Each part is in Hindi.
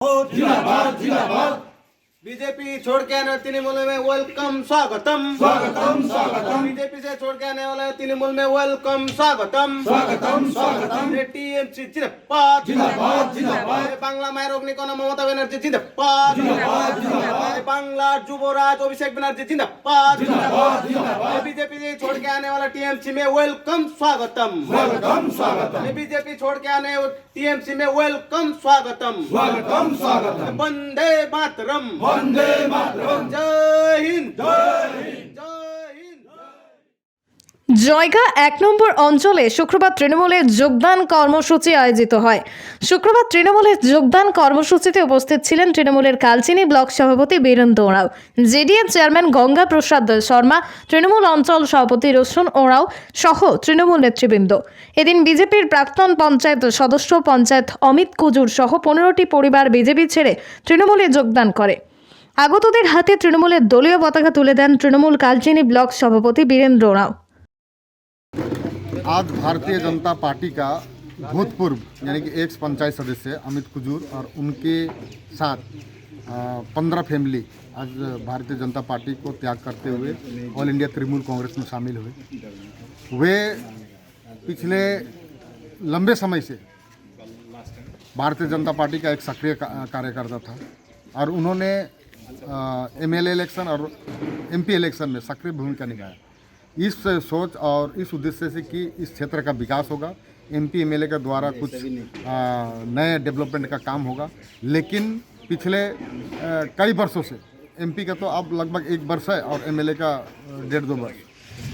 जिंदाबाद जिंदाबाद। बीजेपी छोड़ के आने वाले तृणमूल में वेलकम स्वागतम स्वागतम स्वागतम बीजेपी से छोड़ के आने वाले तृणमूल में वेलकम स्वागतम स्वागतम स्वागतम। टीएमसी जिंदाबाद जिंदाबाद जिंदाबाद बांग्ला माয়ের অগ্নিকণা মমতা ব্যানার্জি জিন্দাবাদ जिंदाबाद जिंदाबाद बांग्ला যুবরাজ অভিষেক ব্যানার্জি जिंदाबाद जिंदाबाद जिंदाबाद। बीजेपी से छोड़ के आने वाला टीएमसी में वेलकम स्वागतम स्वागतम स्वागतम बीजेपी छोड़ के आने टीएमसी में वेलकम स्वागतम स्वागतम स्वागतम। वंदे मातरम वंदे मातरम। जय हिंद जय हिंद। जय हिंद। জয়গা ১ নম্বর অঞ্চলে শুক্রবার তৃণমূলের যোগদান কর্মসূচি আয়োজিত হয়। শুক্রবার তৃণমূলের যোগদান কর্মসূচিতে উপস্থিত ছিলেন তৃণমূলের কালচিনি ব্লক সভাপতি বীরেন্দ্র ওরাও, জেডিএ চেয়ারম্যান গঙ্গা প্রসাদ শর্মা, তৃণমূল অঞ্চল সভাপতি রোশন ওরাও সহ তৃণমূল নেতৃবৃন্দ। এদিন বিজেপির প্রাক্তন পঞ্চায়েত সদস্য পঞ্চায়েত অমিত কুজুর সহ 15টি পরিবার বিজেপি ছেড়ে তৃণমূলে যোগদান করে। আগতদের হাতে তৃণমূলের দলীয় পতাকা তুলে দেন তৃণমূল কালচিনি ব্লক সভাপতি বীরেন্দ্র ওরাও। आज भारतीय जनता पार्टी का भूतपूर्व यानी कि एक्स पंचायत सदस्य अमित कुजूर और उनके साथ 15 फैमिली आज भारतीय जनता पार्टी को त्याग करते हुए ऑल इंडिया तृणमूल कांग्रेस में शामिल हुए। वे पिछले लंबे समय से भारतीय जनता पार्टी का एक सक्रिय कार्यकर्ता था और उन्होंने एमएलए इलेक्शन और एमपी इलेक्शन में सक्रिय भूमिका निभाया। इस सोच और इस उद्देश्य से कि इस क्षेत्र का विकास होगा, एमपी एमएलए के द्वारा कुछ नए डेवलपमेंट का काम होगा। लेकिन पिछले कई वर्षों से एमपी का तो अब लगभग 1 वर्ष है और एमएलए का 1.5-2 वर्ष,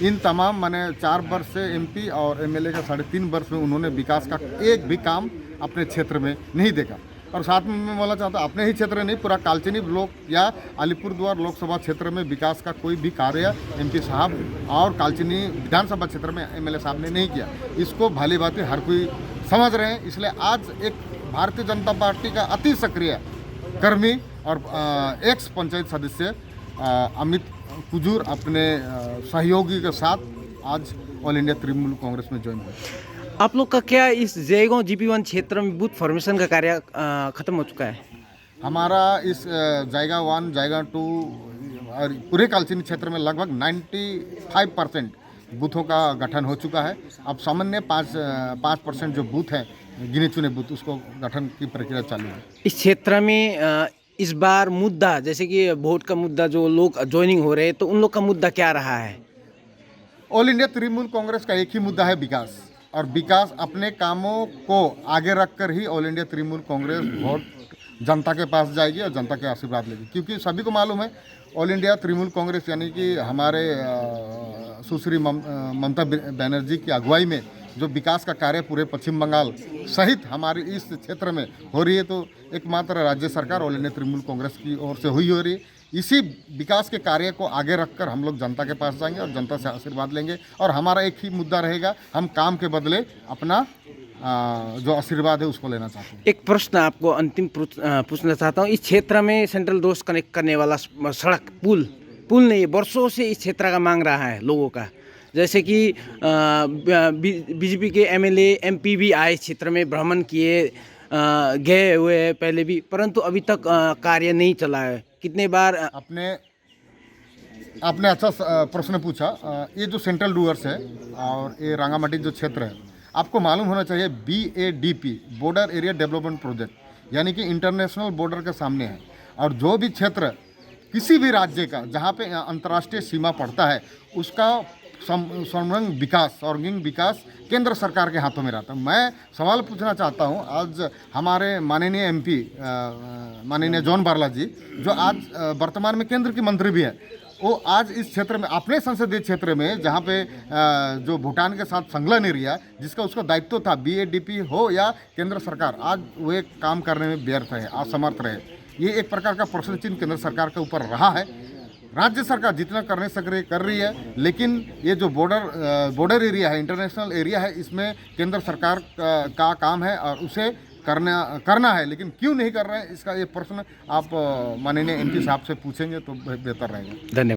इन तमाम माने 4 वर्ष से एमपी और एमएलए का 3.5 वर्ष में उन्होंने विकास का एक भी काम अपने क्षेत्र में नहीं देखा। और साथ में मैं बोलना चाहता हूँ, अपने ही क्षेत्र नहीं, पूरा कालचिनी ब्लॉक या अलीपुरद्वार लोकसभा क्षेत्र में विकास का कोई भी कार्य एमपी साहब और कालचिनी विधानसभा क्षेत्र में एमएलए साहब ने नहीं किया। इसको भली भांति हर कोई समझ रहे हैं। इसलिए आज एक भारतीय जनता पार्टी का अति सक्रिय कर्मी और एक्स पंचायत सदस्य अमित कुजूर अपने सहयोगी के साथ आज ऑल इंडिया तृणमूल कांग्रेस में ज्वाइन हुए। आप लोग का क्या इस जयगांव GP1 क्षेत्र में बूथ फॉर्मेशन का कार्य खत्म हो चुका है? हमारा इस जायगा 1 जायगा 2 और पूरे कालचिनी क्षेत्र में लगभग 95% बूथों का गठन हो चुका है। अब सामान्य 5% जो बूथ हैं गिने चुने बूथ, उसको गठन की प्रक्रिया चालू है। इस क्षेत्र में इस बार मुद्दा जैसे कि वोट का मुद्दा, जो लोग ज्वाइनिंग हो रहे हैं, तो उन लोग का मुद्दा क्या रहा है? ऑल इंडिया तृणमूल कांग्रेस का एक ही मुद्दा है, विकास। और विकास अपने कामों को आगे रखकर ही all India Trinamool Congress vote जनता के पास जाएगी और जनता के आशीर्वाद लेगी। क्योंकि सभी को मालूम है ऑल इंडिया तृणमूल कांग्रेस यानी कि हमारे सुश्री ममता बनर्जी की अगुवाई में जो विकास का कार्य पूरे पश्चिम बंगाल सहित हमारे इस क्षेत्र में हो रही है, तो एकमात्र राज्य सरकार ऑल इंडिया तृणमूल कांग्रेस की ओर से हो रही है। इसी विकास के कार्य को आगे रखकर हम लोग जनता के पास जाएंगे और जनता से आशीर्वाद लेंगे। और हमारा एक ही मुद्दा रहेगा, हम काम के बदले अपना जो आशीर्वाद है उसको लेना चाहते हैं। एक प्रश्न आपको अंतिम पूछना चाहता हूँ। इस क्षेत्र में सेंट्रल रोड कनेक्ट करने वाला सड़क पुल नहीं, वर्षों से इस क्षेत्र का मांग रहा है लोगों का। जैसे कि बीजेपी के एमएलए MP भी आए क्षेत्र में, भ्रमण किए, गए हुए हैं पहले भी, परंतु अभी तक कार्य नहीं चला है। कितने बार आपने अच्छा प्रश्न पूछा। ये जो सेंट्रल डूअर्स है और ये रांगामाटी जो क्षेत्र है, आपको मालूम होना चाहिए BADP border area development project यानी कि इंटरनेशनल बॉर्डर के सामने है। और जो भी क्षेत्र किसी भी राज्य का जहाँ पे अंतर्राष्ट्रीय सीमा पड़ता है, उसका सर्वांगीण विकास केंद्र सरकार के हाथों में रहता है। मैं सवाल पूछना चाहता हूं, आज हमारे माननीय MP माननीय जॉन बारला जी, जो आज वर्तमान में केंद्र के मंत्री भी हैं, वो आज इस क्षेत्र में अपने संसदीय क्षेत्र में जहां पे जो भूटान के साथ संलग्न एरिया जिसका उसका दायित्व था, BADP हो या केंद्र सरकार, आज वे काम करने में व्यर्थ है, असमर्थ रहे। ये एक प्रकार का प्रश्न चिन्ह केंद्र सरकार के ऊपर रहा है। राज्य सरकार जितना करने सक रही कर रही है, लेकिन ये जो बॉर्डर एरिया है, इंटरनेशनल एरिया है, इसमें केंद्र सरकार का काम है और उसे करना है। लेकिन क्यों नहीं कर रहे हैं, इसका ये प्रश्न आप माननीय MP साहब से पूछेंगे तो बेहतर रहेगा। धन्यवाद।